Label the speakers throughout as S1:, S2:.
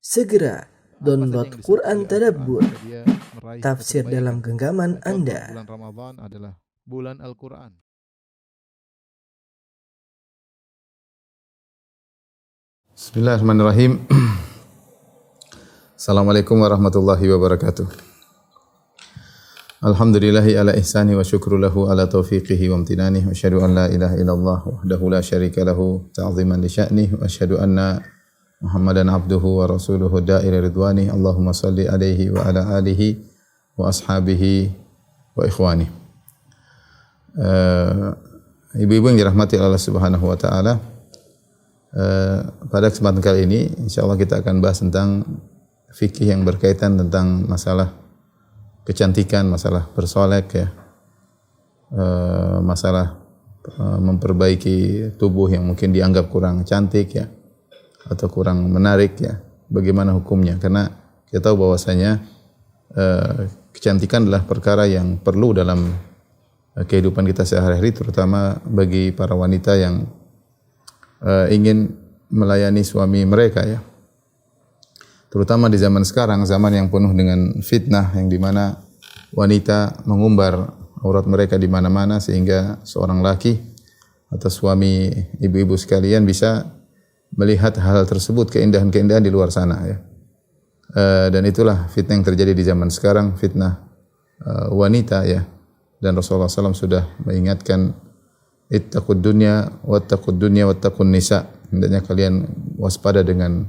S1: Segera download Quran Tadabbur,
S2: dia meraih
S1: tafsir
S2: kebaikan.
S1: dalam genggaman Anda.
S2: Bulan Ramadan adalah bulan Al-Quran.
S3: Bismillahirrahmanirrahim. Assalamualaikum warahmatullahi wabarakatuh. Alhamdulillahi ala ihsani wa syukru lahu ala taufiqihi wa amtinani wa asyhadu an la ilaha illallah wahdahu la syarika lahu ta'ziman li sya'nih wa asyhadu anna Muhammadan abduhu wa rasuluhu da'ila ridwani. Allahumma salli alaihi wa ala alihi wa ashabihi wa ikhwani. Ibu-ibu yang dirahmati Allah Subhanahu wa taala, pada kesempatan kali ini insyaallah kita akan bahas tentang fikih yang berkaitan tentang masalah kecantikan, masalah bersolek ya, masalah memperbaiki tubuh yang mungkin dianggap kurang cantik ya, atau kurang menarik ya, bagaimana hukumnya? Karena kita tahu bahwasanya kecantikan adalah perkara yang perlu dalam kehidupan kita sehari-hari, terutama bagi para wanita yang ingin melayani suami mereka ya. Terutama di zaman sekarang, zaman yang penuh dengan fitnah, yang dimana wanita mengumbar aurat mereka di mana-mana sehingga seorang laki atau suami ibu-ibu sekalian bisa melihat hal tersebut, keindahan-keindahan di luar sana ya. Dan itulah fitnah yang terjadi di zaman sekarang, fitnah wanita ya. Dan Rasulullah SAW sudah mengingatkan, ittaqud dunya wattaqud dunya wattaqun nisa. Hendaknya kalian waspada dengan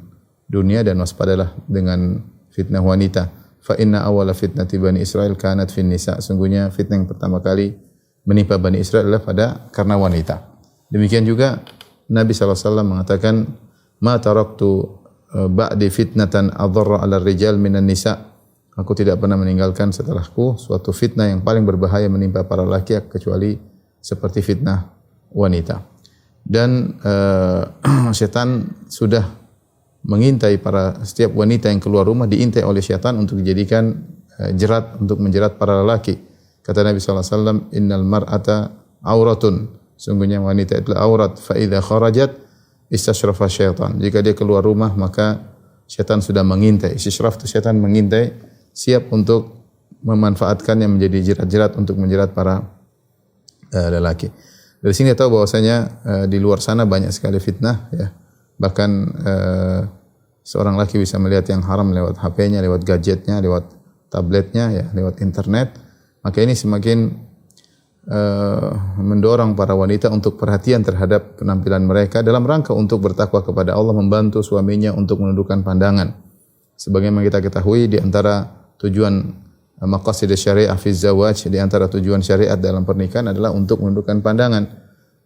S3: dunia dan waspadalah dengan fitnah wanita. Fa inna awwala fitnati Bani Israil kanat fin nisa. Sungguhnya fitnah yang pertama kali menimpa Bani Israil adalah karena wanita. Demikian juga Nabi SAW mengatakan, ma taraktu ba'di fitnatan adharra 'ala rijal minan nisa. Aku tidak pernah meninggalkan setelahku suatu fitnah yang paling berbahaya menimpa para laki kecuali seperti fitnah wanita. Dan setan sudah mengintai setiap wanita yang keluar rumah, diintai oleh syaitan untuk dijadikan jerat, untuk menjerat para lelaki. Kata Nabi SAW, innal mar'ata auratun. Sungguhnya wanita itu aurat. Fa idza kharajat istasyrafa syaitan. Jika dia keluar rumah maka syaitan sudah mengintai. Istisyraf itu syaitan mengintai, siap untuk memanfaatkannya menjadi jerat-jerat untuk menjerat para lelaki. Dari sini kita tahu bahwasanya di luar sana banyak sekali fitnah ya. Bahkan seorang laki bisa melihat yang haram lewat HP-nya, lewat gadgetnya, lewat tabletnya ya, lewat internet. Maka ini semakin mendorong para wanita untuk perhatian terhadap penampilan mereka dalam rangka untuk bertakwa kepada Allah, membantu suaminya untuk menundukkan pandangan. Sebagaimana kita ketahui, di antara tujuan maqasid syariah fi zawaj, di antara tujuan syariat dalam pernikahan adalah untuk menundukkan pandangan.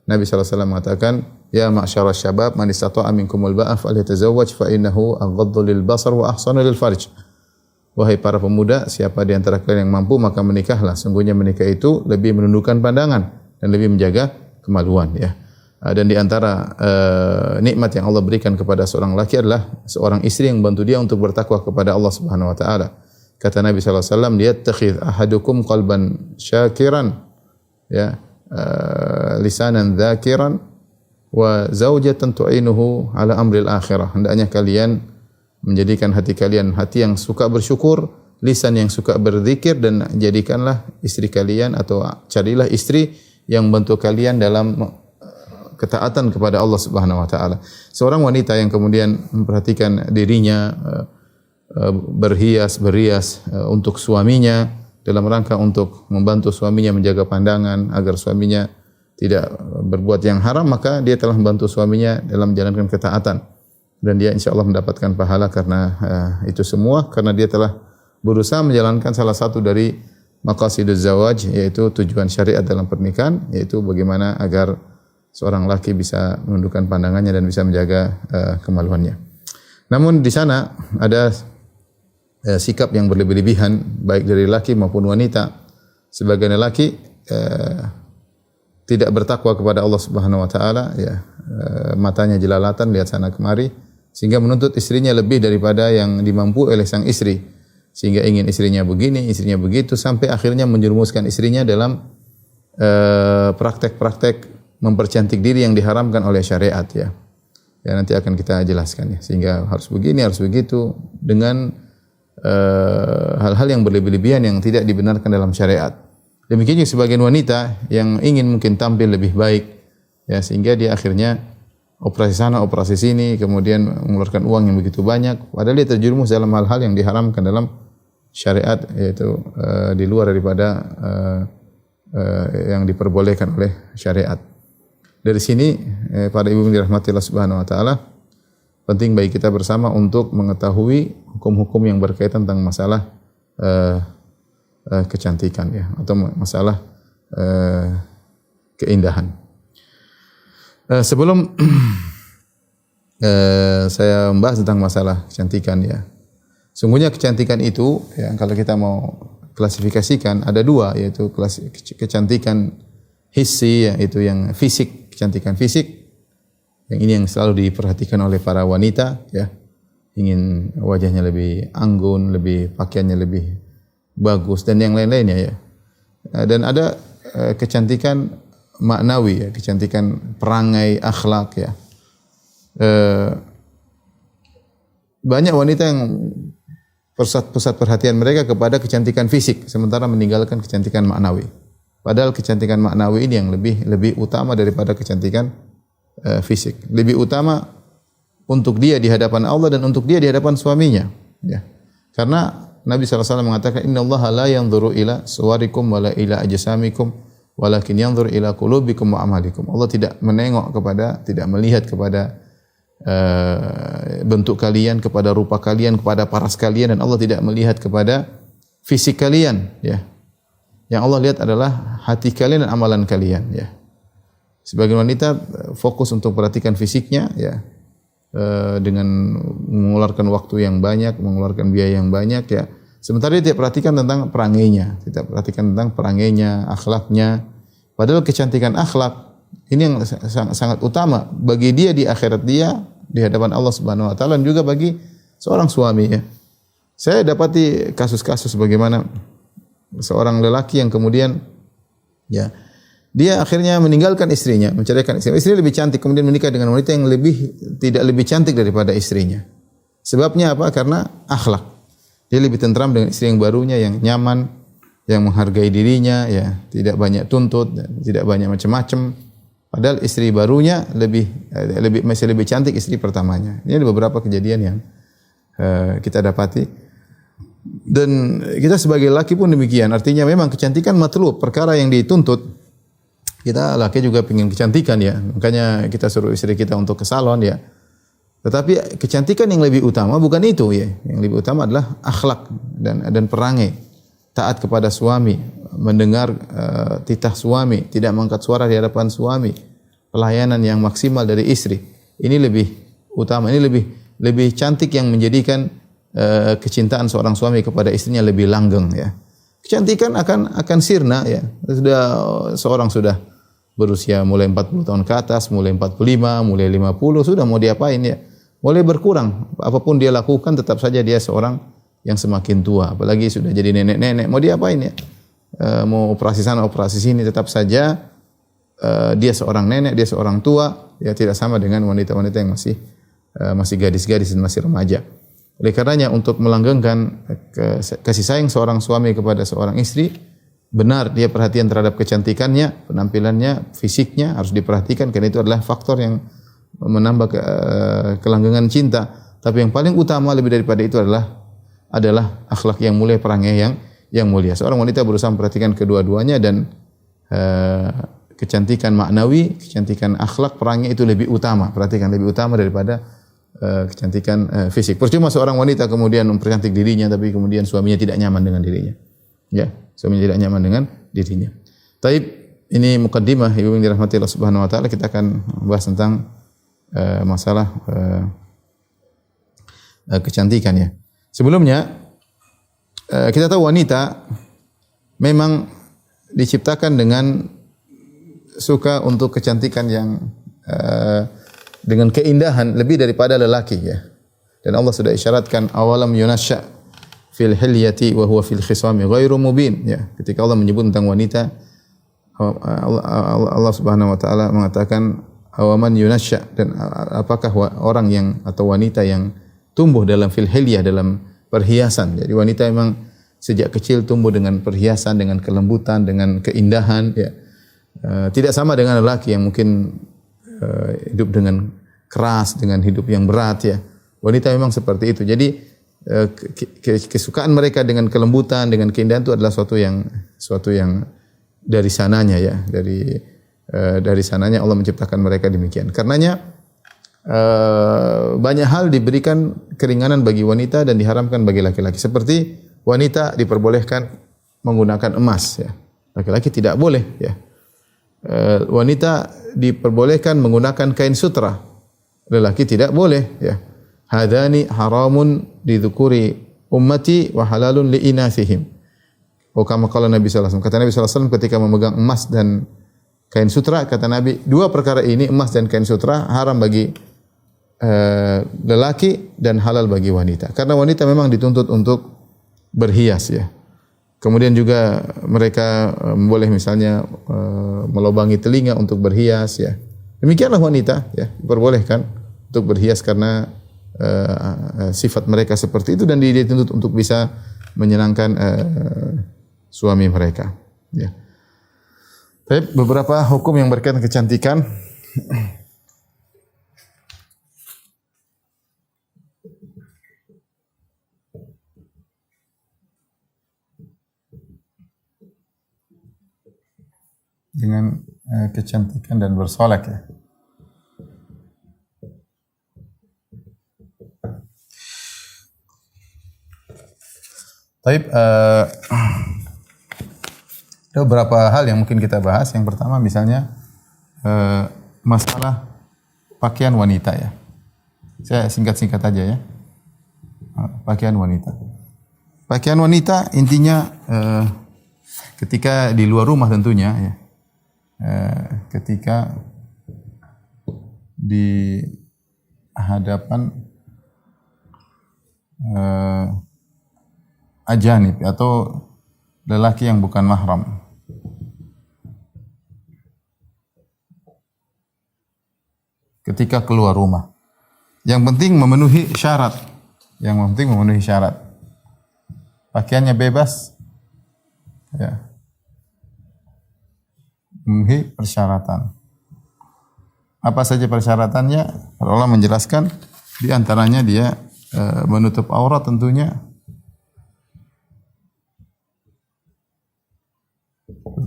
S3: Nabi SAW mengatakan, ya ma'syara syabab man istata'a minkumul ba'a falyatazawwaj fa innahu aghaddu lil basar wa ahsanu lil farj. Wahai para pemuda, siapa di antara kalian yang mampu maka menikahlah. Sungguhnya menikah itu lebih menundukkan pandangan dan lebih menjaga kemaluan ya. Dan di antara nikmat yang Allah berikan kepada seorang laki adalah seorang istri yang membantu dia untuk bertakwa kepada Allah Subhanahu wa taala. Kata Nabi sallallahu alaihi wasallam, liyattakhidh ahadukum qalban syakiran ya, lisanan dzakiran wa zaujatan tu'inuhu ala amril akhirah. Hendaknya kalian menjadikan hati kalian hati yang suka bersyukur, lisan yang suka berzikir, dan jadikanlah istri kalian atau carilah istri yang membantu kalian dalam ketaatan kepada Allah Subhanahu wa taala. Seorang wanita yang kemudian memperhatikan dirinya berhias untuk suaminya dalam rangka untuk membantu suaminya menjaga pandangan agar suaminya tidak berbuat yang haram, maka dia telah membantu suaminya dalam menjalankan ketaatan, dan dia insyaallah mendapatkan pahala karena itu semua, karena dia telah berusaha menjalankan salah satu dari maqasiduz zawaj, yaitu tujuan syariat dalam pernikahan, yaitu bagaimana agar seorang laki bisa menundukkan pandangannya dan bisa menjaga kemaluannya. Namun di sana ada sikap yang berlebih-lebihan baik dari laki maupun wanita. Sebagian laki tidak bertakwa kepada Allah Subhanahu wa taala ya, matanya jelalatan lihat sana kemari sehingga menuntut istrinya lebih daripada yang dimampu oleh sang istri, sehingga ingin istrinya begini, istrinya begitu, sampai akhirnya menjerumuskan istrinya dalam praktek-praktek mempercantik diri yang diharamkan oleh syariat ya. Ya nanti akan kita jelaskan ya. Sehingga harus begini, harus begitu dengan hal-hal yang berlebih-lebihan yang tidak dibenarkan dalam syariat. Demikian juga sebagian wanita yang ingin mungkin tampil lebih baik ya, sehingga dia akhirnya operasi sana, operasi sini, kemudian mengeluarkan uang yang begitu banyak, padahal dia terjerumus dalam hal-hal yang diharamkan dalam syariat, yaitu di luar daripada yang diperbolehkan oleh syariat. Dari sini para ibu yang dirahmati Allah Subhanahu wa taala, penting bagi kita bersama untuk mengetahui hukum-hukum yang berkaitan tentang masalah kecantikan ya, atau masalah keindahan. Sebelum saya membahas tentang masalah kecantikan ya, sungguhnya kecantikan itu ya, kalau kita mau klasifikasikan ada dua, yaitu kecantikan hissi, yaitu yang fisik, kecantikan fisik, yang ini yang selalu diperhatikan oleh para wanita ya, ingin wajahnya lebih anggun, lebih pakaiannya lebih bagus dan yang lain-lainnya ya. Dan ada kecantikan maknawi ya, kecantikan perangai, akhlak ya. Banyak wanita yang pusat perhatian mereka kepada kecantikan fisik, sementara meninggalkan kecantikan maknawi. Padahal kecantikan maknawi ini yang lebih utama daripada kecantikan fisik. Lebih utama untuk dia di hadapan Allah dan untuk dia di hadapan suaminya. Ya. Karena Nabi SAW mengatakan, Inna Allah la yanzuru ila suwarikum wa la ila ajsamikum, walakin yanzur ila qulubikum wa amalikum. Allah tidak menengok kepada, tidak melihat kepada bentuk kalian, kepada rupa kalian, kepada paras kalian, dan Allah tidak melihat kepada fisik kalian ya. Yang Allah lihat adalah hati kalian dan amalan kalian ya. Sebagian wanita fokus untuk perhatikan fisiknya ya, dengan mengeluarkan waktu yang banyak, mengeluarkan biaya yang banyak ya. Sementara dia tidak perhatikan tentang perangainya, tidak perhatikan tentang perangainya, akhlaknya. Padahal kecantikan akhlak ini yang sangat utama bagi dia di akhirat dia, di hadapan Allah Subhanahu wa taala, dan juga bagi seorang suami ya. Saya dapati kasus-kasus bagaimana seorang lelaki yang kemudian ya, dia akhirnya meninggalkan istrinya, menceraikan istrinya. Istrinya lebih cantik, kemudian menikah dengan wanita yang tidak lebih cantik daripada istrinya. Sebabnya apa? Karena akhlak. Dia lebih tentram dengan istri yang barunya, yang nyaman, yang menghargai dirinya, ya, tidak banyak tuntut, tidak banyak macam-macam. Padahal istri barunya masih lebih cantik istri pertamanya. Ini ada beberapa kejadian yang kita dapati. Dan kita sebagai laki pun demikian. Artinya memang kecantikan matlub, perkara yang dituntut. Kita laki juga ingin kecantikan ya. Makanya kita suruh istri kita untuk ke salon ya. Tetapi kecantikan yang lebih utama bukan itu ya. Yang lebih utama adalah akhlak dan perangai. Taat kepada suami, mendengar titah suami, tidak mengangkat suara di hadapan suami. Pelayanan yang maksimal dari istri. Ini lebih utama, ini lebih cantik yang menjadikan kecintaan seorang suami kepada istrinya lebih langgeng ya. Kecantikan akan sirna ya. Seorang sudah berusia mulai 40 tahun ke atas, mulai 45, mulai 50, sudah mau diapain ya? Mulai berkurang. Apapun dia lakukan tetap saja dia seorang yang semakin tua. Apalagi sudah jadi nenek-nenek, mau diapain ya? Mau operasi sana, operasi sini, tetap saja dia seorang nenek, dia seorang tua, ya tidak sama dengan wanita-wanita yang masih gadis-gadis dan masih remaja. Oleh karenanya untuk melanggengkan kasih sayang seorang suami kepada seorang istri, benar dia perhatian terhadap kecantikannya, penampilannya, fisiknya harus diperhatikan karena itu adalah faktor yang menambah kelanggengan cinta. Tapi yang paling utama lebih daripada itu adalah akhlak yang mulia, perangai yang mulia. Seorang wanita berusaha memperhatikan kedua-duanya dan kecantikan maknawi, kecantikan akhlak, perangai itu lebih utama. Perhatikan lebih utama daripada kecantikan fisik. Percuma seorang wanita kemudian mempercantik dirinya tapi kemudian suaminya tidak nyaman dengan dirinya. Ya, suaminya tidak nyaman dengan dirinya. Taib, ini mukaddimah ibu yang dirahmati Allah Subhanahu wa taala, kita akan bahas tentang masalah kecantikan ya. Sebelumnya kita tahu wanita memang diciptakan dengan suka untuk kecantikan yang dengan keindahan lebih daripada lelaki ya. Dan Allah sudah isyaratkan awalam yunasya fil hilyati wa huwa fil khisami ghairu mubin ya. Ketika Allah menyebut tentang wanita, Allah Subhanahu wa taala mengatakan awaman yunasya, dan apakah orang yang atau wanita yang tumbuh dalam fil hilyah, dalam perhiasan. Jadi wanita memang sejak kecil tumbuh dengan perhiasan, dengan kelembutan, dengan keindahan, ya. Tidak sama dengan lelaki yang mungkin hidup dengan keras, dengan hidup yang berat, ya. Wanita memang seperti itu. Jadi kesukaan mereka dengan kelembutan, dengan keindahan itu adalah suatu yang dari sananya, ya, dari sananya Allah menciptakan mereka demikian. Karenanya banyak hal diberikan keringanan bagi wanita dan diharamkan bagi laki-laki. Seperti wanita diperbolehkan menggunakan emas, ya. Laki-laki tidak boleh, ya. Wanita diperbolehkan menggunakan kain sutra. Lelaki tidak boleh, ya. Hadani haramun lidzukuri ummati wa halalun liinathihim. Kama qala Nabi sallallahu alaihi wasallam. Kata Nabi sallallahu alaihi wasallam ketika memegang emas dan kain sutra, kata Nabi, dua perkara ini, emas dan kain sutra, haram bagi lelaki dan halal bagi wanita. Karena wanita memang dituntut untuk berhias, ya. Kemudian juga mereka boleh misalnya melobangi telinga untuk berhias, ya. Demikianlah wanita, ya, diperbolehkan untuk berhias karena sifat mereka seperti itu dan dituntut untuk bisa menyenangkan suami mereka, ya. Baik, beberapa hukum yang berkaitan kecantikan. Dengan kecantikan dan bersolek, ya. Baik, ada beberapa hal yang mungkin kita bahas. Yang pertama misalnya masalah pakaian wanita, ya. Saya singkat-singkat aja, ya. Pakaian wanita. Pakaian wanita intinya ketika di luar rumah tentunya, ya. Ketika di hadapan ajanib atau lelaki yang bukan mahram. Ketika keluar rumah. Yang penting memenuhi syarat. Yang penting memenuhi syarat. Pakaiannya bebas, ya. Memenuhi persyaratan. Apa saja persyaratannya? Allah menjelaskan, di antaranya dia menutup aurat tentunya.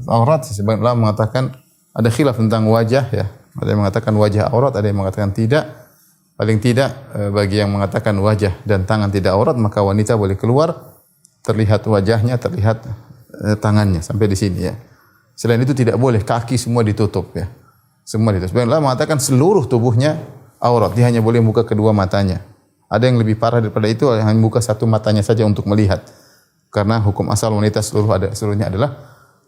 S3: Aurat, sebagian ulama mengatakan ada khilaf tentang wajah, ya. Ada yang mengatakan wajah aurat, ada yang mengatakan tidak. Paling tidak bagi yang mengatakan wajah dan tangan tidak aurat, maka wanita boleh keluar terlihat wajahnya, terlihat tangannya sampai di sini, ya. Selain itu tidak boleh, kaki semua ditutup, ya. Semua ditutup. Sebagian ulama mengatakan seluruh tubuhnya aurat, dia hanya boleh buka kedua matanya. Ada yang lebih parah daripada itu, hanya buka satu matanya saja untuk melihat. Karena hukum asal wanita seluruhnya adalah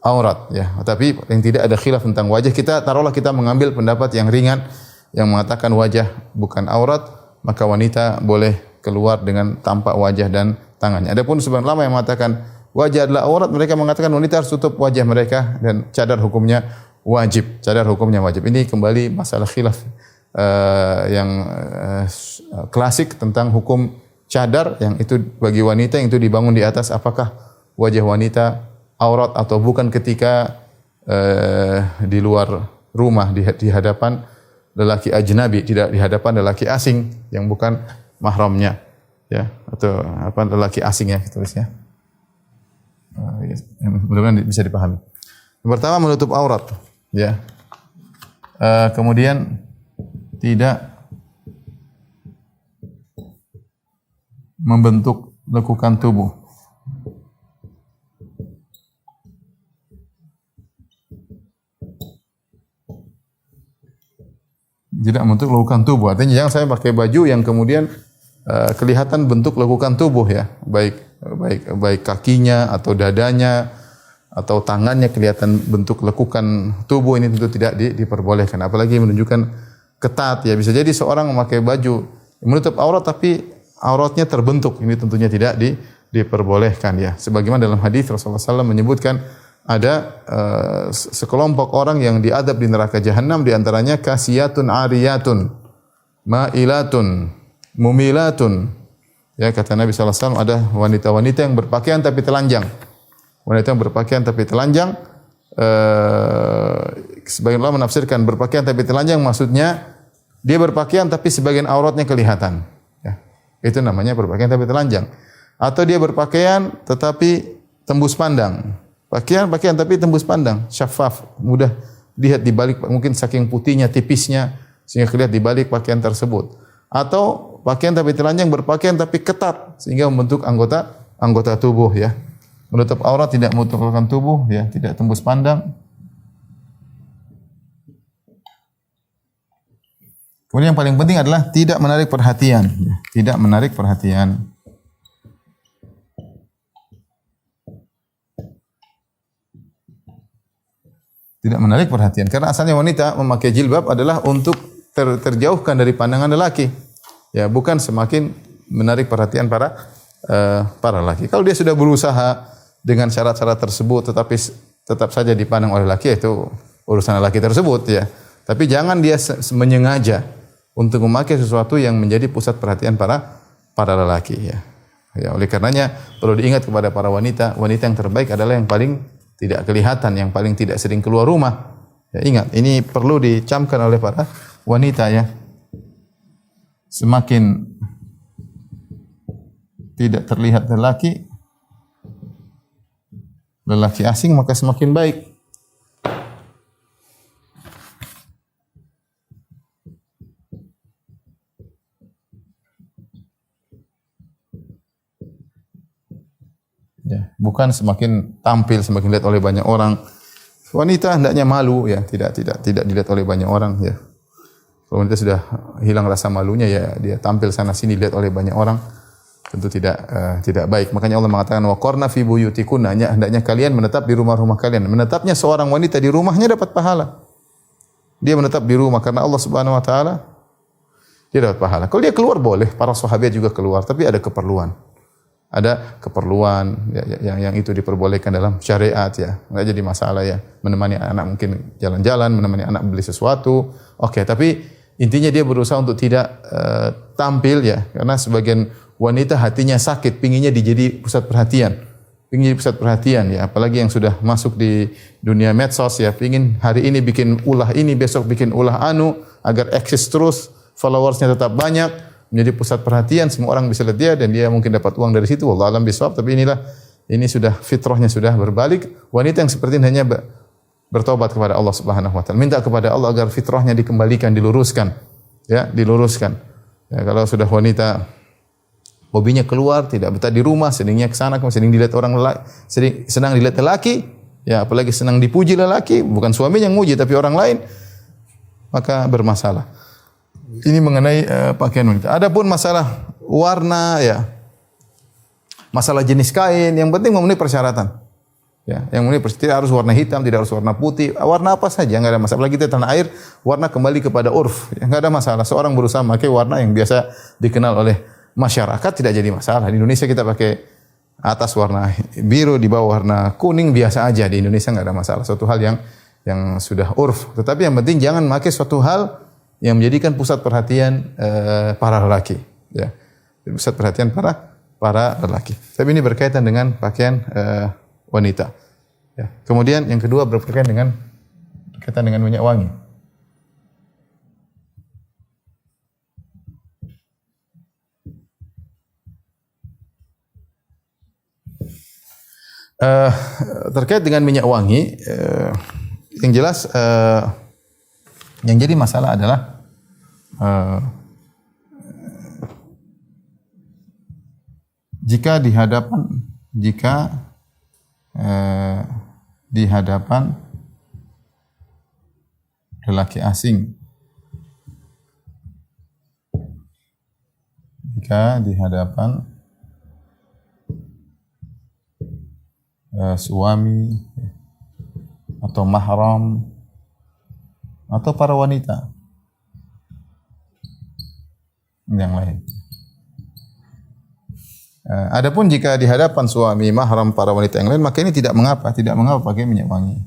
S3: aurat, ya. Tapi yang tidak ada khilaf tentang wajah. Taruhlah kita mengambil pendapat yang ringan yang mengatakan wajah bukan aurat, maka wanita boleh keluar dengan tampak wajah dan tangannya. Adapun sebagian ulama yang mengatakan wajah adalah aurat, mereka mengatakan wanita harus tutup wajah mereka dan cadar hukumnya wajib. Cadar hukumnya wajib. Ini kembali masalah khilaf yang klasik tentang hukum cadar, yang itu bagi wanita yang itu dibangun di atas apakah wajah wanita aurat atau bukan ketika di luar rumah, di hadapan lelaki ajnabi, tidak di hadapan lelaki asing yang bukan mahramnya, ya, atau apa, lelaki asing, ya, tulisnya. Mudah-mudahan bisa dipahami. Yang pertama menutup aurat, ya. Kemudian tidak membentuk lekukan tubuh. Tidak membentuk lekukan tubuh. Artinya jangan saya pakai baju yang kemudian kelihatan bentuk lekukan tubuh, ya. Baik kakinya atau dadanya atau tangannya kelihatan bentuk lekukan tubuh, ini tentu tidak diperbolehkan. Apalagi menunjukkan ketat, ya. Bisa jadi seorang memakai baju menutup aurat tapi auratnya terbentuk. Ini tentunya tidak diperbolehkan, ya. Sebagaimana dalam hadis Rasulullah SAW menyebutkan ada sekelompok orang yang diadab di neraka jahanam, di antaranya kasiyatun ariyatun ma'ilatun mumilatun. Ya, kata Nabi sallallahu alaihi wasallam ada wanita-wanita yang berpakaian tapi telanjang. Wanita yang berpakaian tapi telanjang, sebagian ulama menafsirkan berpakaian tapi telanjang maksudnya dia berpakaian tapi sebagian auratnya kelihatan. Ya, itu namanya berpakaian tapi telanjang. Atau dia berpakaian tetapi tembus pandang. Pakaian tapi tembus pandang, syafaf, mudah dilihat di balik, mungkin saking putihnya, tipisnya sehingga kelihatan di balik pakaian tersebut. Atau pakaian tapi telanjang, berpakaian tapi ketat sehingga membentuk anggota tubuh ya. Menutup aurat, tidak menutupkan tubuh ya, tidak tembus pandang. Kemudian yang paling penting adalah tidak menarik perhatian, ya. Tidak menarik perhatian. Tidak menarik perhatian karena asalnya wanita memakai jilbab adalah untuk terjauhkan dari pandangan lelaki. Ya, bukan semakin menarik perhatian para lelaki. Kalau dia sudah berusaha dengan syarat-syarat tersebut tetapi tetap saja dipandang oleh lelaki, itu urusan lelaki tersebut ya. Tapi jangan dia menyengaja untuk memakai sesuatu yang menjadi pusat perhatian para lelaki ya. Ya, oleh karenanya perlu diingat kepada para wanita, wanita yang terbaik adalah yang paling tidak kelihatan, yang paling tidak sering keluar rumah. Ya, ingat, ini perlu dicamkan oleh para wanita ya. Semakin tidak terlihat lelaki asing, maka semakin baik. Ya, bukan semakin tampil, semakin dilihat oleh banyak orang. Wanita hendaknya malu ya, tidak dilihat oleh banyak orang ya. Kalau wanita sudah hilang rasa malunya ya, dia tampil sana sini dilihat oleh banyak orang, tentu tidak baik. Makanya Allah mengatakan waqarna fi buyutikunna, hendaknya kalian menetap di rumah-rumah kalian. Menetapnya seorang wanita di rumahnya dapat pahala. Dia menetap di rumah karena Allah Subhanahu wa taala, dia dapat pahala. Kalau dia keluar boleh, para sahabat juga keluar, tapi ada keperluan. Ada keperluan yang itu diperbolehkan dalam syariat ya. Enggak jadi masalah ya. Menemani anak mungkin jalan-jalan, menemani anak beli sesuatu. Oke, tapi intinya dia berusaha untuk tidak tampil ya. Karena sebagian wanita hatinya sakit, pinginnya dijadi pusat perhatian. Pingin jadi pusat perhatian ya. Apalagi yang sudah masuk di dunia medsos ya. Pingin hari ini bikin ulah ini, besok bikin ulah anu, agar eksis terus, followersnya tetap banyak, menjadi pusat perhatian, semua orang bisa lihat dia dan dia mungkin dapat uang dari situ. Wallahu a'lam bishawab. Tapi ini sudah fitrahnya sudah berbalik. Wanita yang seperti ini hanya bertobat kepada Allah Subhanahu wa taala. Minta kepada Allah agar fitrahnya dikembalikan, diluruskan. Ya, diluruskan. Ya, kalau sudah wanita hobinya keluar, tidak betah di rumah, seringnya ke sana, sering dilihat orang lelaki, senang dilihat lelaki, ya apalagi senang dipuji lelaki, bukan suaminya yang muji tapi orang lain, maka bermasalah. Ini mengenai pakaian wanita. Adapun masalah warna ya, masalah jenis kain, yang penting memenuhi persyaratan. Ya, yang memenuhi persyaratan, tidak harus warna hitam, tidak harus warna putih, warna apa saja enggak ada masalah. Apalagi kita tanah air, warna kembali kepada urf, ya, enggak ada masalah. Seorang berusaha memakai warna yang biasa dikenal oleh masyarakat, tidak jadi masalah. Di Indonesia kita pakai atas warna biru, di bawah warna kuning, biasa aja. Di Indonesia enggak ada masalah. Suatu hal yang sudah urf. Tetapi yang penting jangan memakai suatu hal yang menjadikan pusat perhatian para lelaki, ya. Pusat perhatian para lelaki. Tapi ini berkaitan dengan pakaian wanita. Ya. Kemudian yang kedua berkaitan dengan minyak wangi. Terkait dengan minyak wangi, yang jelas yang jadi masalah adalah jika di hadapan lelaki asing, jika di hadapan suami atau mahram atau para wanita yang lain. Adapun jika di hadapan suami mahram para wanita yang lain, maka ini tidak mengapa pakai minyak wangi.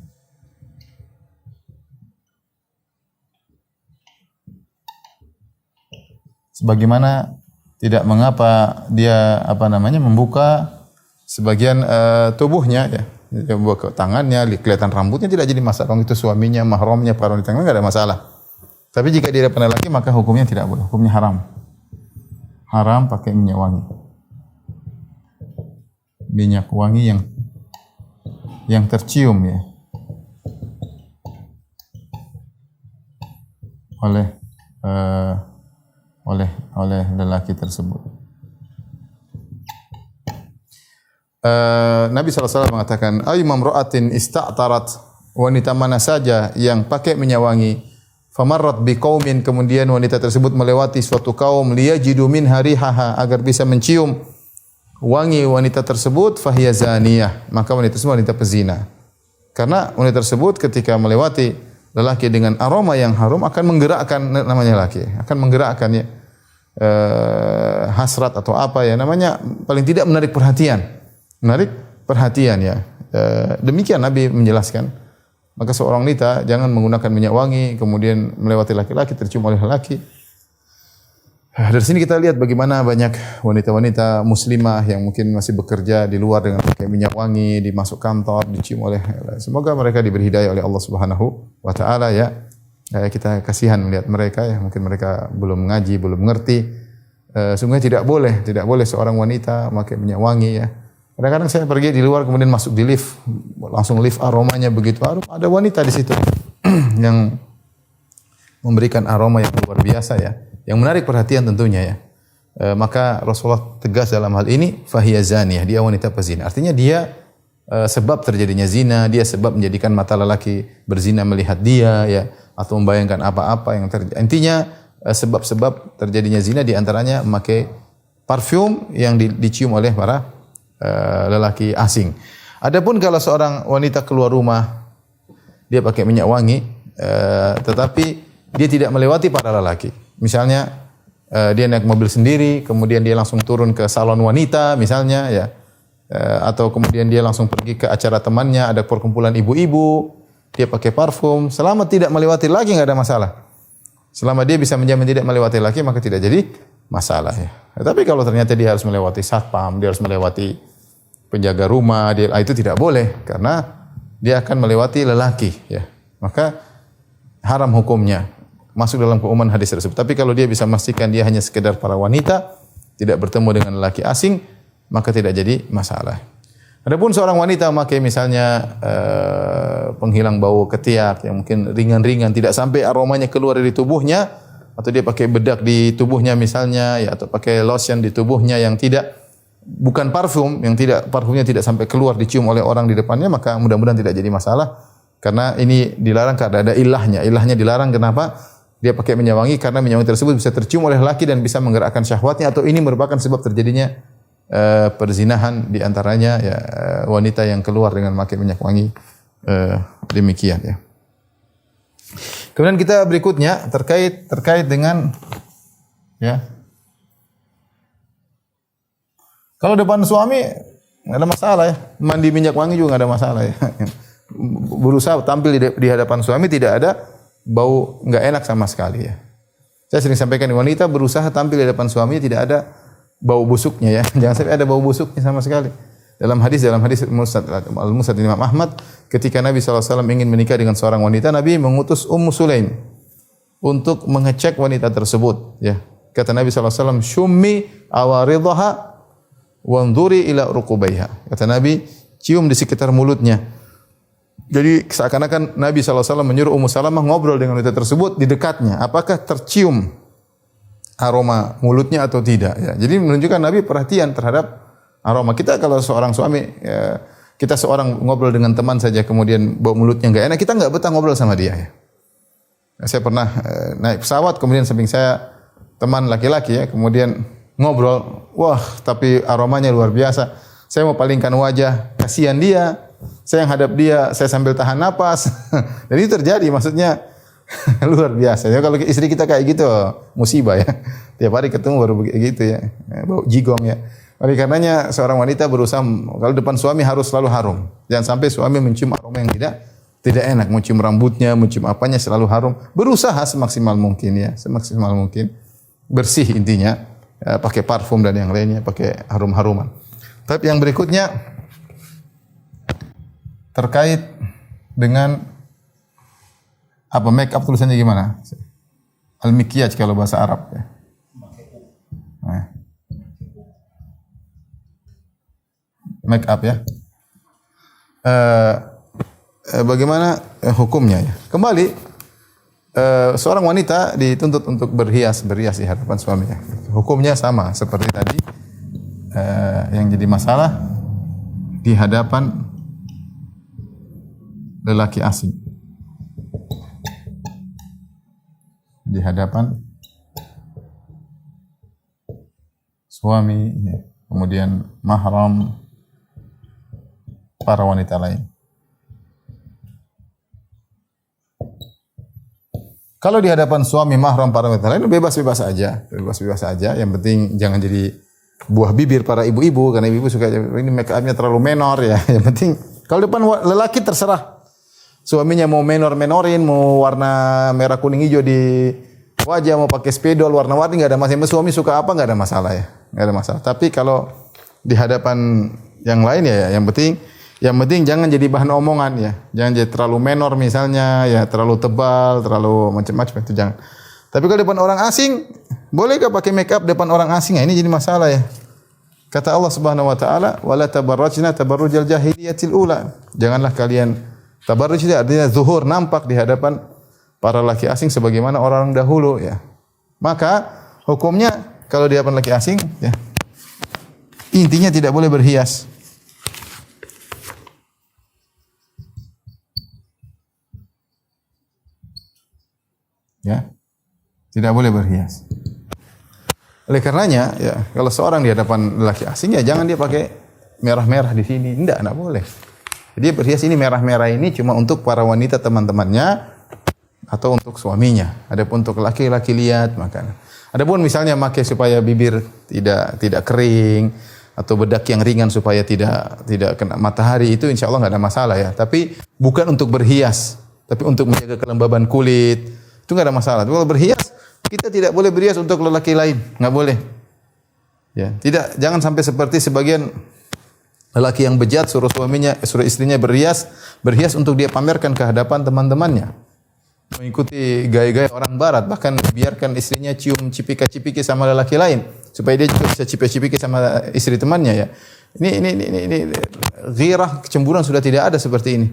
S3: Sebagaimana tidak mengapa dia membuka sebagian tubuhnya ya. Dia membuka tangannya, kelihatan rambutnya tidak jadi masalah. Itu suaminya, mahramnya para wanita yang lain enggak ada masalah. Tapi jika di hadapan lelaki maka hukumnya tidak boleh, hukumnya haram. Haram pakai minyak wangi. Minyak wangi yang tercium ya oleh lelaki tersebut. Nabi SAW mengatakan, "Ayu mamra'atin ista'tarat," wanita mana saja yang pakai minyak wangi, famarrat biqaumin, kemudian wanita tersebut melewati suatu kaum, liyajidu min harihaha, agar bisa mencium wangi wanita tersebut, fahiya zaniyah, maka wanita tersebut wanita pezina. Karena wanita tersebut ketika melewati lelaki dengan aroma yang harum akan menggerakkan namanya lelaki, akan menggerakkan ya hasrat atau apa ya namanya, paling tidak menarik perhatian ya. Demikian Nabi menjelaskan. Maka seorang wanita jangan menggunakan minyak wangi kemudian melewati laki-laki, tercium oleh laki. Dari sini kita lihat bagaimana banyak wanita-wanita muslimah yang mungkin masih bekerja di luar dengan pakai minyak wangi, dimasuk kantor, dicium oleh. Semoga mereka diberi hidayah oleh Allah Subhanahu wa taala ya. Kita kasihan melihat mereka ya, mungkin mereka belum mengaji, belum mengerti. Sungguhnya tidak boleh seorang wanita pakai minyak wangi ya. Kadang-kadang saya pergi di luar kemudian masuk di lift, langsung lift aromanya begitu harum. Ada wanita di situ yang memberikan aroma yang luar biasa ya, yang menarik perhatian tentunya ya. Maka Rasulullah tegas dalam hal ini, fahiya zaniyah, dia wanita pezina. Artinya dia sebab terjadinya zina, dia sebab menjadikan mata lelaki berzina melihat dia ya, atau membayangkan apa-apa yang terjadi. Intinya sebab-sebab terjadinya zina di antaranya memakai parfum yang dicium oleh para lelaki asing. Adapun kalau seorang wanita keluar rumah dia pakai minyak wangi, tetapi dia tidak melewati para lelaki. Misalnya dia naik mobil sendiri, kemudian dia langsung turun ke salon wanita misalnya ya, atau kemudian dia langsung pergi ke acara temannya, ada perkumpulan ibu-ibu, dia pakai parfum, selama tidak melewati laki enggak ada masalah. Selama dia bisa menjamin tidak melewati laki maka tidak jadi masalah ya. Tapi kalau ternyata dia harus melewati satpam, dia harus melewati penjaga rumah, itu tidak boleh karena dia akan melewati lelaki ya. Maka haram hukumnya, masuk dalam keumuman hadis tersebut. Tapi kalau dia bisa memastikan dia hanya sekedar para wanita, tidak bertemu dengan lelaki asing, maka tidak jadi masalah. Adapun seorang wanita memakai misalnya penghilang bau ketiak yang mungkin ringan-ringan, tidak sampai aromanya keluar dari tubuhnya, atau dia pakai bedak di tubuhnya misalnya ya, atau pakai lotion di tubuhnya yang bukan parfum, yang parfumnya tidak sampai keluar dicium oleh orang di depannya, maka mudah-mudahan tidak jadi masalah. Karena ini dilarang karena ada ilahnya. Ilahnya dilarang kenapa? Dia pakai minyak wangi karena minyak wangi tersebut bisa tercium oleh laki dan bisa menggerakkan syahwatnya, atau ini merupakan sebab terjadinya perzinahan di antaranya ya, wanita yang keluar dengan memakai minyak wangi. Demikian ya. Kemudian kita berikutnya terkait dengan ya, kalau depan suami enggak ada masalah ya, mandi minyak wangi juga enggak ada masalah ya. Berusaha tampil di hadapan suami tidak ada bau enggak enak sama sekali ya. Saya sering sampaikan wanita berusaha tampil di hadapan suami tidak ada bau busuknya ya. Jangan sampai ada bau busuknya sama sekali. Dalam hadis Al-Musnad Imam Ahmad, ketika Nabi SAW ingin menikah dengan seorang wanita, Nabi mengutus Ummu Sulaim untuk mengecek wanita tersebut. Ya, kata Nabi SAW, "Shummi awaridhaha wanzuri ila rukubaiha." Kata Nabi, cium di sekitar mulutnya. Jadi seakan-akan Nabi SAW menyuruh Ummu Salamah ngobrol dengan wanita tersebut di dekatnya. Apakah tercium aroma mulutnya atau tidak? Ya, jadi menunjukkan Nabi perhatian terhadap aroma. Kita kalau seorang suami, ya, kita seorang ngobrol dengan teman saja kemudian bau mulutnya enggak enak, kita enggak betah ngobrol sama dia ya. Saya pernah naik pesawat kemudian samping saya teman laki-laki ya, kemudian ngobrol, wah tapi aromanya luar biasa. Saya mau palingkan wajah, kasihan dia. Saya yang hadap dia, saya sambil tahan napas. Dan itu terjadi, maksudnya luar biasa. Ya, kalau istri kita kayak gitu musibah ya. Tiap hari ketemu baru begitu ya. Bau jigong ya. Oleh karenanya seorang wanita berusaha kalau depan suami harus selalu harum. Jangan sampai suami mencium aroma yang tidak enak, mencium rambutnya, mencium apanya selalu harum. Berusaha semaksimal mungkin ya, semaksimal mungkin. Bersih intinya, ya, pakai parfum dan yang lainnya, pakai harum-haruman. Tapi yang berikutnya terkait dengan apa make up tulisannya gimana? Al-mikyaj kalau bahasa Arab ya. Nah. Make up ya. Bagaimana hukumnya ya? Kembali seorang wanita dituntut untuk berhias di hadapan suaminya. Hukumnya sama seperti tadi. Yang jadi masalah di hadapan lelaki asing. Di hadapan suami, ya. Kemudian mahram para wanita lain. Kalau di hadapan suami mahram para wanita lain bebas-bebas aja, bebas-bebas aja. Yang penting jangan jadi buah bibir para ibu-ibu karena ibu suka ini make up-nya terlalu menor ya. Yang penting kalau depan lelaki terserah. Suaminya mau menor-menorin, mau warna merah kuning hijau di wajah, mau pakai spidol warna-warni enggak ada masalah. Suami suka apa enggak ada masalah ya. Enggak ada masalah. Tapi kalau di hadapan yang lain ya yang penting jangan jadi bahan omongan ya. Jangan jadi terlalu menor misalnya, ya terlalu tebal, terlalu macam-macam itu jangan. Tapi kalau depan orang asing, bolehkah pakai make up depan orang asing? Nah, ini jadi masalah ya. Kata Allah Subhanahu wa taala, "Wala tabarrajna tabarrujal jahiliyatil ula." Janganlah kalian tabarruj itu artinya zuhur, nampak di hadapan para laki asing sebagaimana orang dahulu ya. Maka hukumnya kalau di hadapan laki asing ya intinya tidak boleh berhias. Ya. Tidak boleh berhias. Oleh karenanya ya, kalau seorang di hadapan laki asing ya jangan dia pakai merah-merah di sini. Enggak boleh. Dia berhias ini merah-merah ini cuma untuk para wanita teman-temannya atau untuk suaminya. Adapun untuk laki-laki lihat maka. Adapun misalnya pakai supaya bibir tidak kering atau bedak yang ringan supaya tidak kena matahari itu insya Allah nggak ada masalah ya. Tapi bukan untuk berhias, tapi untuk menjaga kelembaban kulit itu nggak ada masalah. Tapi kalau berhias kita tidak boleh berhias untuk lelaki lain, nggak boleh. Ya, jangan sampai seperti sebagian lelaki yang bejat suruh istrinya berhias untuk dia pamerkan ke hadapan teman-temannya. Mengikuti gaya-gaya orang barat, bahkan biarkan istrinya cium cipika-cipiki sama lelaki lain supaya dia juga bisa cipika-cipiki sama istri temannya ya. Ini ghirah, kecemburuan sudah tidak ada seperti ini.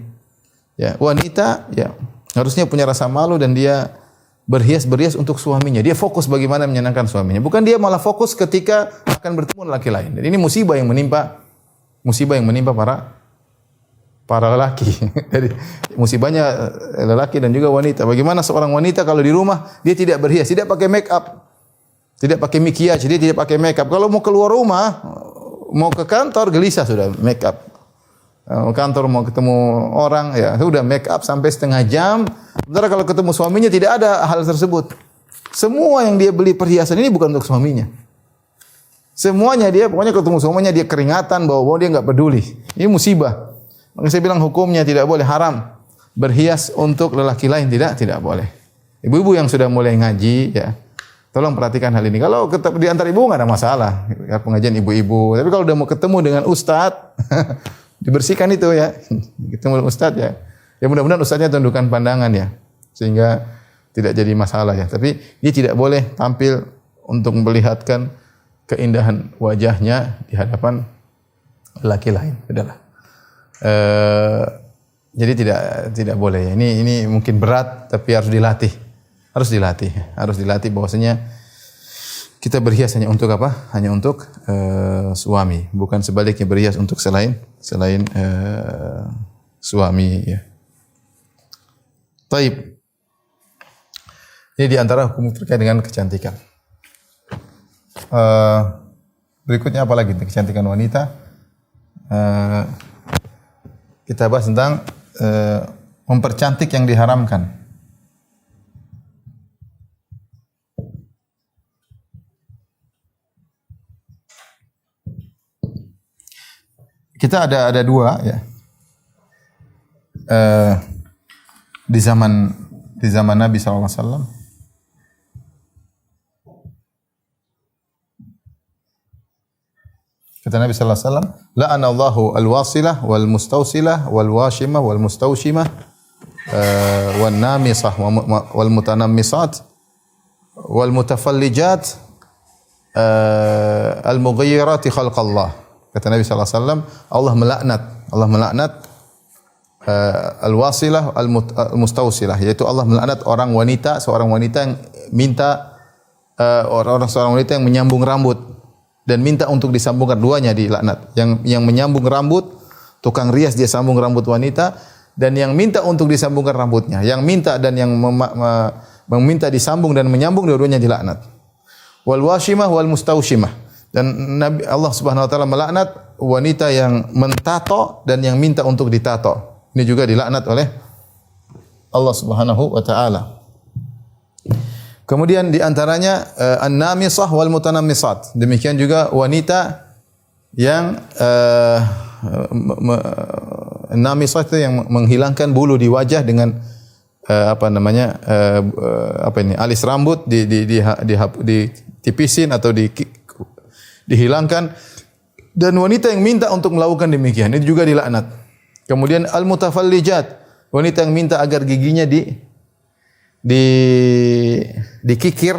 S3: Ya, wanita ya harusnya punya rasa malu dan dia berhias untuk suaminya. Dia fokus bagaimana menyenangkan suaminya. Bukan dia malah fokus ketika akan bertemu lelaki lain. Dan ini musibah yang menimpa para lelaki. Jadi musibahnya lelaki dan juga wanita. Bagaimana seorang wanita kalau di rumah dia tidak berhias, tidak pakai make up, tidak pakai mikyaj, dia tidak pakai make up. Kalau mau keluar rumah, mau ke kantor gelisah sudah make up. Kantor mau ketemu orang ya sudah make up sampai setengah jam. Sementara kalau ketemu suaminya tidak ada hal tersebut. Semua yang dia beli perhiasan ini bukan untuk suaminya. Semuanya pokoknya ketemu suaminya dia keringatan, bawa dia enggak peduli. Ini musibah. Maka saya bilang hukumnya tidak boleh, haram berhias untuk lelaki lain, tidak boleh. Ibu-ibu yang sudah mulai ngaji ya, tolong perhatikan hal ini. Kalau di antara ibu enggak ada masalah, pengajian ibu-ibu. Tapi kalau udah mau ketemu dengan ustaz, dibersihkan itu ya. Ketemu dengan ustaz ya. Ya mudah-mudahan ustaznya tundukkan pandangan ya, sehingga tidak jadi masalah ya. Tapi dia tidak boleh tampil untuk memperlihatkan keindahan wajahnya di hadapan lelaki lain. Sudahlah. Jadi tidak boleh. Ini mungkin berat tapi harus dilatih. Harus dilatih bahwasanya kita berhias hanya untuk apa? Hanya untuk suami, bukan sebaliknya berhias untuk selain suami ya. Taib. Ini di antara hukum terkait dengan kecantikan. Berikutnya apa lagi kecantikan wanita? Kita bahas tentang mempercantik yang diharamkan. kita ada dua ya. Di zaman Nabi sallallahu alaihi wasallam kata Nabi sallallahu alaihi wasallam, la'anallahu al-wasilah wal mustawsilah wal washimah wal mustawshimah wan namisah wal mutanammisat wal mutafallijat al mughayyirati khalqallah. Kata Nabi sallallahu alaihi wasallam, Allah melaknat al-wasilah al-mustawsilah, yaitu Allah melaknat seorang wanita yang minta seorang wanita yang menyambung rambut dan minta untuk disambungkan, duanya dilaknat. Yang menyambung rambut, tukang rias dia sambung rambut wanita, dan yang minta untuk disambungkan rambutnya, yang minta dan yang meminta disambung dan menyambung, dua-duanya dilaknat. Wal washimah wal mustawshimah, dan Nabi Allah Subhanahu wa taala melaknat wanita yang mentato dan yang minta untuk ditato. Ini juga dilaknat oleh Allah Subhanahu wa taala. Kemudian di antaranya an-namisah wal mutanammisat. Demikian juga wanita yang namisah itu yang menghilangkan bulu di wajah dengan alis rambut ditipisin atau dihilangkan, dan wanita yang minta untuk melakukan demikian itu juga dilaknat. Kemudian al-mutafallijat, wanita yang minta agar giginya dikikir.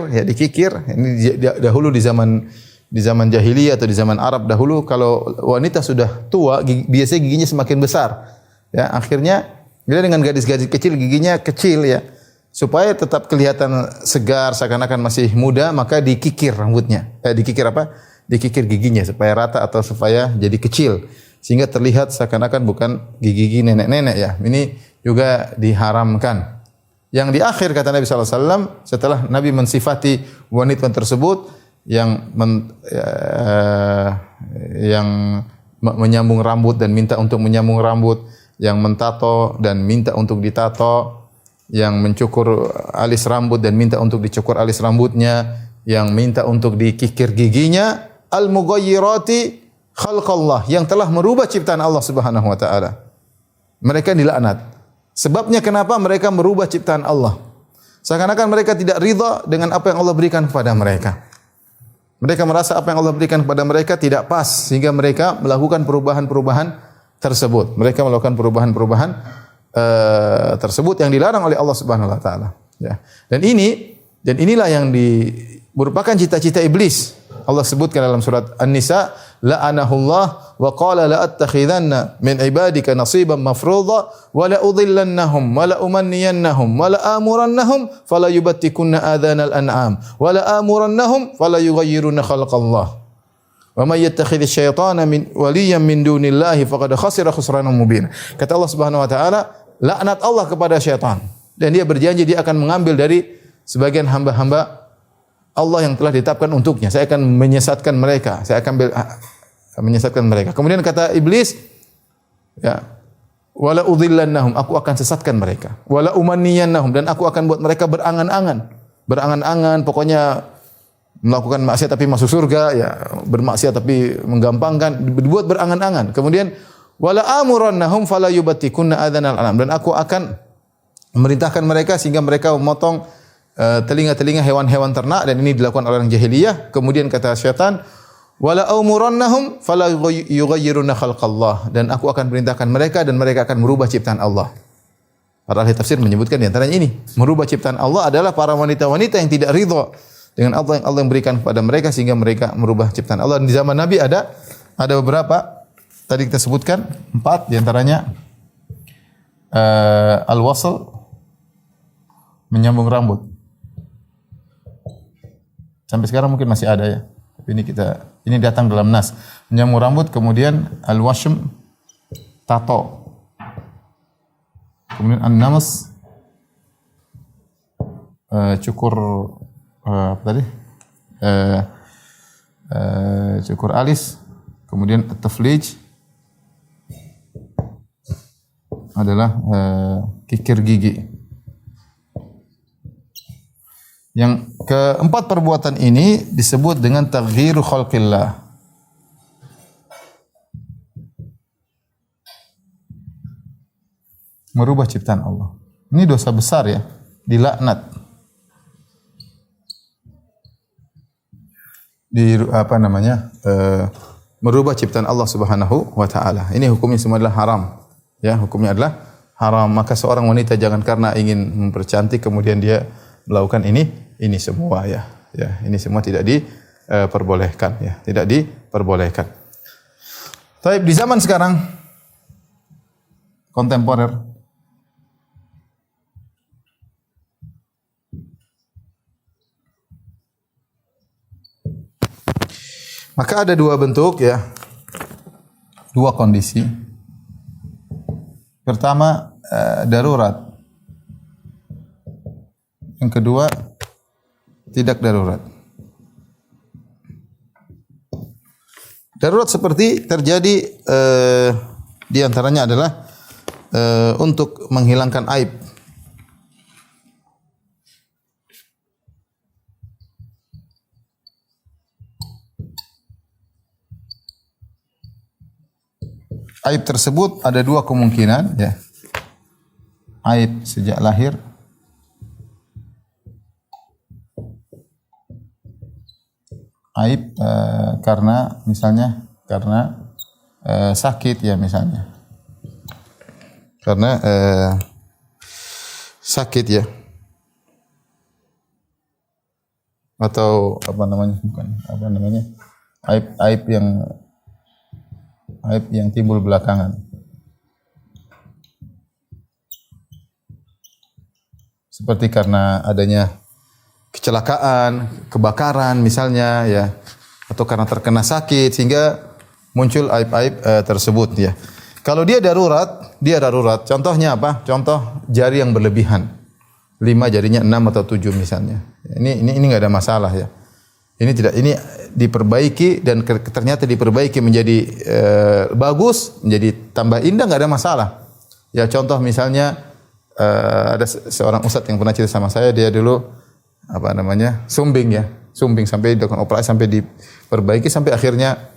S3: Ini dahulu di zaman jahiliyah atau di zaman Arab dahulu, kalau wanita sudah tua biasanya giginya semakin besar. Ya, akhirnya dia dengan gadis-gadis kecil giginya kecil ya. Supaya tetap kelihatan segar seakan-akan masih muda, maka dikikir rambutnya. Dikikir giginya supaya rata atau supaya jadi kecil, sehingga terlihat seakan-akan bukan gigi nenek-nenek ya. Ini juga diharamkan. Yang di akhir kata Nabi sallallahu alaihi wasallam, setelah Nabi mensifati wanita tersebut yang menyambung rambut dan minta untuk menyambung rambut, yang mentato dan minta untuk ditato, yang mencukur alis rambut dan minta untuk dicukur alis rambutnya, yang minta untuk dikikir giginya, al-mughayyirati khalqallah, yang telah merubah ciptaan Allah Subhanahu wa taala. Mereka dilaknat. Sebabnya kenapa mereka merubah ciptaan Allah? Seakan-akan mereka tidak ridha dengan apa yang Allah berikan kepada mereka. Mereka merasa apa yang Allah berikan kepada mereka tidak pas, sehingga mereka melakukan perubahan-perubahan tersebut. Mereka melakukan perubahan-perubahan tersebut yang dilarang oleh Allah Subhanahu wa taala. Ya. Dan inilah yang merupakan cita-cita iblis. Allah sebutkan dalam surat An-Nisa, la'anahullah wa qala la attakhidanna min ibadika nasiban mafruḍa wa la udhillannahum wa la umanniyannahum wa la amurannahum fala yubattikunna adhanal an'am wa la amurannahum fala yughayyirunna khalqallah wa may yattakhidhish syaitana min waliyyan min dunillahi faqad khasira khusranan mubina. Kata Allah Subhanahu wa taala, laknat Allah kepada syaitan, dan dia berjanji dia akan mengambil dari sebagian hamba-hamba Allah yang telah ditetapkan untuknya. Saya akan menyesatkan mereka. Saya akan menyesatkan mereka. Kemudian kata iblis, ya, wala udhillannahum, aku akan sesatkan mereka. Wala umanniyannahum, dan aku akan buat mereka berangan-angan. Berangan-angan, pokoknya melakukan maksiat tapi masuk surga, ya, bermaksiat tapi menggampangkan, dibuat berangan-angan. Kemudian wala amurannahum fala yubattikunna adhanal anam, dan aku akan memerintahkan mereka sehingga mereka memotong telinga-telinga hewan-hewan ternak, dan ini dilakukan oleh orang jahiliyah. Kemudian kata syaitan, wala amurannahum fala yughayyiruna khalqallah, dan aku akan perintahkan mereka dan mereka akan merubah ciptaan Allah. Para ahli tafsir menyebutkan di antaranya ini, merubah ciptaan Allah adalah para wanita-wanita yang tidak ridha dengan Allah yang berikan kepada mereka, sehingga mereka merubah ciptaan Allah. Dan di zaman Nabi ada beberapa, tadi kita sebutkan 4, di antaranya al-wasl, menyambung rambut. Sampai sekarang mungkin masih ada ya. Tapi ini datang dalam nas. Menyambung rambut, kemudian al-washm, tato. Kemudian an-namas, cukur apa tadi? Cukur alis. Kemudian at-taflij adalah kikir gigi. Yang keempat perbuatan ini disebut dengan taghyiru khalqillah. merubah ciptaan Allah. Ini dosa besar ya, dilaknat. Apa namanya? Merubah ciptaan Allah Subhanahu wa taala. Ini hukumnya semua adalah haram. Ya, hukumnya adalah haram. Maka seorang wanita jangan karena ingin mempercantik kemudian dia melakukan ini semua ya. Ya, ini semua tidak diperbolehkan ya, tidak diperbolehkan. Tapi di zaman sekarang kontemporer maka ada dua bentuk ya, dua kondisi. Pertama darurat, yang kedua tidak darurat. Darurat seperti terjadi di antaranya adalah untuk menghilangkan aib. Aib tersebut ada dua kemungkinan ya. Aib sejak lahir, aib karena misalnya sakit ya misalnya. Karena sakit ya. Atau apa namanya? Bukan, apa namanya? Aib yang timbul belakangan. Seperti karena adanya kecelakaan, kebakaran misalnya ya, atau karena terkena sakit sehingga muncul aib-aib tersebut ya. Kalau dia darurat. Contohnya apa? Contoh jari yang berlebihan. 5 jarinya 6 atau 7 misalnya. Ini enggak ada masalah ya. Ini diperbaiki dan ternyata diperbaiki menjadi bagus, menjadi tambah indah, enggak ada masalah. Ya contoh misalnya ada seorang ustadz yang pernah cerita sama saya, dia dulu apa namanya? Sumbing sampai dilakukan operasi sampai diperbaiki sampai akhirnya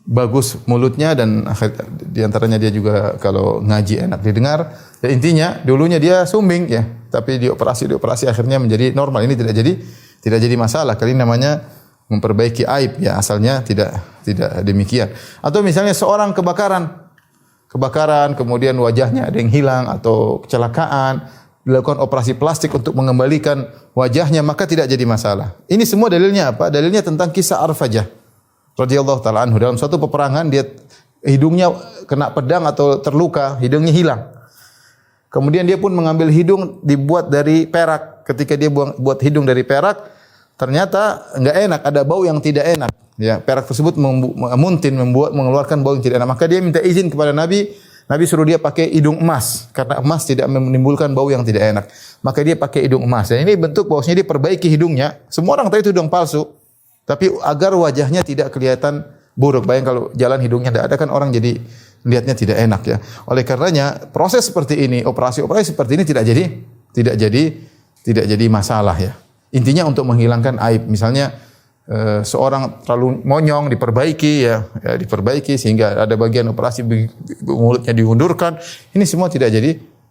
S3: bagus mulutnya dan di antaranya dia juga kalau ngaji enak didengar. Ya intinya dulunya dia sumbing ya, tapi dioperasi akhirnya menjadi normal. Ini tidak jadi masalah. Kali ini namanya memperbaiki aib ya, asalnya tidak demikian. Atau misalnya seorang kebakaran kemudian wajahnya ada yang hilang atau kecelakaan, dilakukan operasi plastik untuk mengembalikan wajahnya, maka tidak jadi masalah. Ini semua dalilnya apa? Dalilnya tentang kisah Arfajah radhiyallahu taala anhu. Dalam suatu peperangan dia hidungnya kena pedang atau terluka, hidungnya hilang. Kemudian dia pun mengambil hidung dibuat dari perak. Ketika dia buat hidung dari perak, ternyata enggak enak, ada bau yang tidak enak. Ya, perak tersebut mengeluarkan bau yang tidak enak. Maka dia minta izin kepada Nabi. Nabi suruh dia pakai hidung emas karena emas tidak menimbulkan bau yang tidak enak. Maka dia pakai hidung emas. Dan ini bentuk bahwasanya dia perbaiki hidungnya. Semua orang tahu itu hidung palsu. Tapi agar wajahnya tidak kelihatan buruk. Bayang kalau jalan hidungnya tidak ada kan orang jadi lihatnya tidak enak ya. Oleh karenanya proses seperti ini, operasi seperti ini tidak jadi masalah ya. Intinya untuk menghilangkan aib. Misalnya seorang terlalu monyong diperbaiki sehingga ada bagian operasi mulutnya diundurkan. Ini semua tidak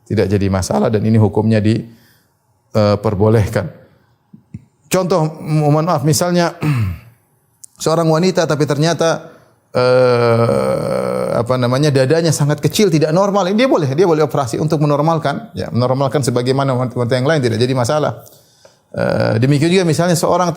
S3: jadi masalah dan ini hukumnya diperbolehkan. Contoh, mohon maaf, misalnya seorang wanita tapi ternyata dadanya sangat kecil, tidak normal. Ini dia boleh operasi untuk menormalkan sebagaimana wanita yang lain, tidak jadi masalah. Demikian juga misalnya seorang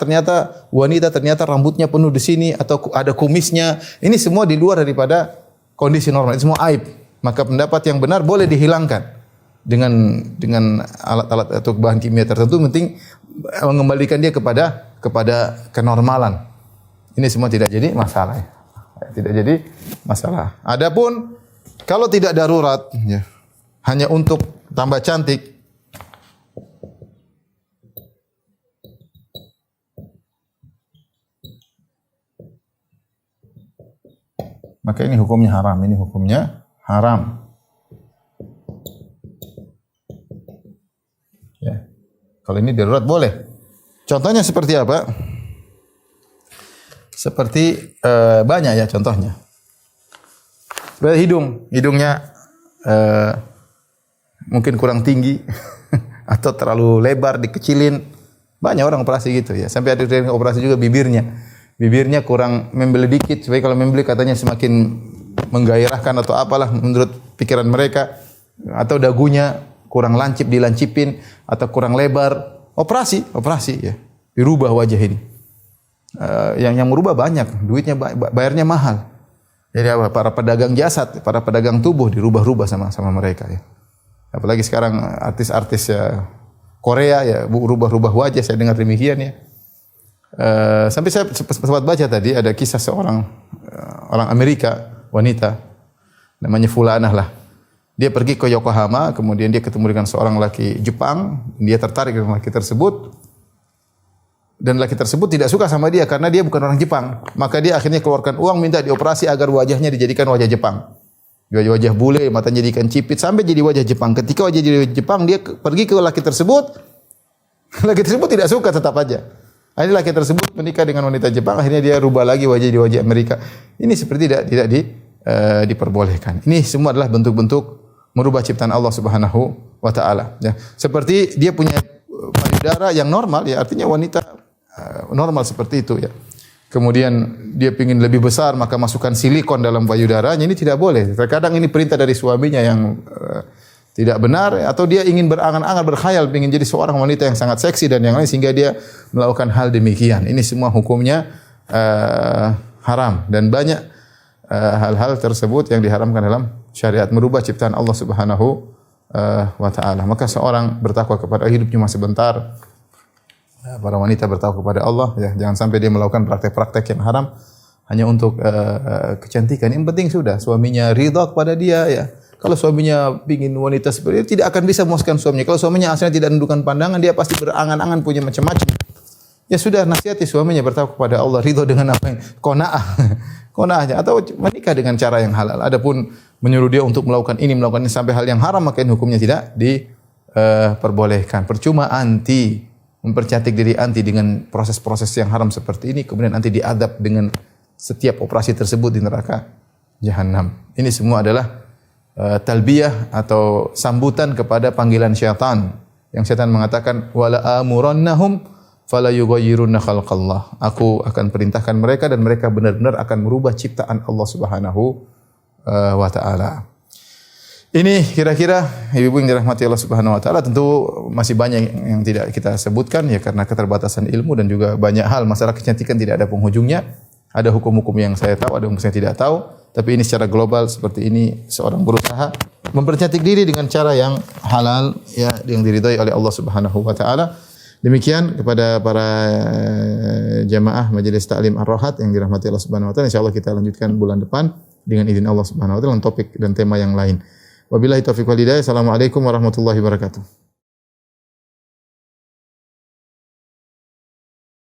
S3: wanita ternyata rambutnya penuh di sini atau ada kumisnya. Ini semua di luar daripada kondisi normal. Ini semua aib. Maka pendapat yang benar boleh dihilangkan dengan alat-alat atau bahan kimia tertentu, penting mengembalikan dia kepada kenormalan. Ini semua tidak jadi masalah. Tidak jadi masalah. Adapun kalau tidak darurat ya, hanya untuk tambah cantik, maka ini hukumnya haram. Ya. Kalau ini darurat boleh. Contohnya seperti apa? Seperti banyak ya contohnya. Hidungnya mungkin kurang tinggi atau terlalu lebar dikecilin. Banyak orang operasi gitu ya. Sampai ada yang operasi juga bibirnya. Bibirnya kurang membeli dikit supaya kalau membeli katanya semakin menggairahkan atau apalah menurut pikiran mereka, atau dagunya kurang lancip dilancipin atau kurang lebar. Operasi ya. Dirubah wajah ini. Yang merubah banyak, duitnya bayarnya mahal. Jadi apa? Para pedagang jasad, para pedagang tubuh dirubah-rubah sama mereka ya. Apalagi sekarang artis-artis ya Korea ya rubah-rubah wajah, saya dengar demikian ya. Sampai saya sempat baca tadi ada kisah seorang orang Amerika, wanita namanya Fulanah lah. Dia pergi ke Yokohama, kemudian dia ketemu dengan seorang laki Jepang, dia tertarik dengan laki tersebut. Dan laki tersebut tidak suka sama dia karena dia bukan orang Jepang. Maka dia akhirnya keluarkan uang minta dioperasi agar wajahnya dijadikan wajah Jepang. Wajah bule, matanya jadikan cipit sampai jadi wajah Jepang. Ketika wajah jadi wajah Jepang, dia pergi ke laki tersebut. Laki tersebut tidak suka, tetap aja. Akhirnya laki tersebut menikah dengan wanita Jepang, akhirnya dia rubah lagi wajah di wajah Amerika. Ini seperti tidak diperbolehkan. Ini semua adalah bentuk-bentuk merubah ciptaan Allah Subhanahu wa taala ya. Seperti dia punya payudara yang normal ya, artinya wanita normal seperti itu ya. Kemudian dia ingin lebih besar maka masukkan silikon dalam payudaranya, ini tidak boleh. Terkadang ini perintah dari suaminya yang tidak benar, atau dia ingin berangan-angan berkhayal ingin jadi seorang wanita yang sangat seksi dan yang lain sehingga dia melakukan hal demikian. Ini semua hukumnya haram dan banyak hal-hal tersebut yang diharamkan dalam syariat, merubah ciptaan Allah Subhanahu wa taala. Maka seorang bertakwa kepada hidupnya masih sebentar. Para wanita bertakwa kepada Allah ya, jangan sampai dia melakukan praktek-praktek yang haram hanya untuk kecantikan. Yang penting sudah suaminya ridha kepada dia ya. Kalau suaminya ingin wanita seperti itu, tidak akan bisa memuaskan suaminya. Kalau suaminya asalnya tidak menundukkan pandangan, dia pasti berangan-angan punya macam-macam. Ya sudah, nasihati suaminya bertakwa kepada Allah, ridha dengan apa yang qanaah atau menikah dengan cara yang halal. Adapun menyuruh dia untuk melakukan ini sampai hal yang haram, maka hukumnya tidak diperbolehkan. Percuma mempercantik diri anti dengan proses-proses yang haram seperti ini, kemudian anti diadab dengan setiap operasi tersebut di neraka jahanam. Ini semua adalah talbiyah atau sambutan kepada panggilan syaitan. Yang syaitan mengatakan wala amurannahum fala yughayyirunna khalqallah. Aku akan perintahkan mereka dan mereka benar-benar akan merubah ciptaan Allah Subhanahu wa taala. Ini kira-kira ibu-ibu yang dirahmati Allah Subhanahu wa taala, tentu masih banyak yang tidak kita sebutkan ya karena keterbatasan ilmu dan juga banyak hal masalah kecantikan tidak ada penghujungnya. Ada hukum-hukum yang saya tahu, ada hukum yang saya tidak tahu, tapi ini secara global seperti ini seorang berusaha mempercantik diri dengan cara yang halal ya, yang diridhai oleh Allah Subhanahu wa taala. Demikian kepada para jamaah Majelis Ta'lim Ar-Rahat yang dirahmati Allah Subhanahu wa taala, insyaallah kita lanjutkan bulan depan dengan izin Allah Subhanahu wa taala dengan topik dan tema yang lain. Wabillahi taufiq wal hidayah. Assalamualaikum warahmatullahi wabarakatuh.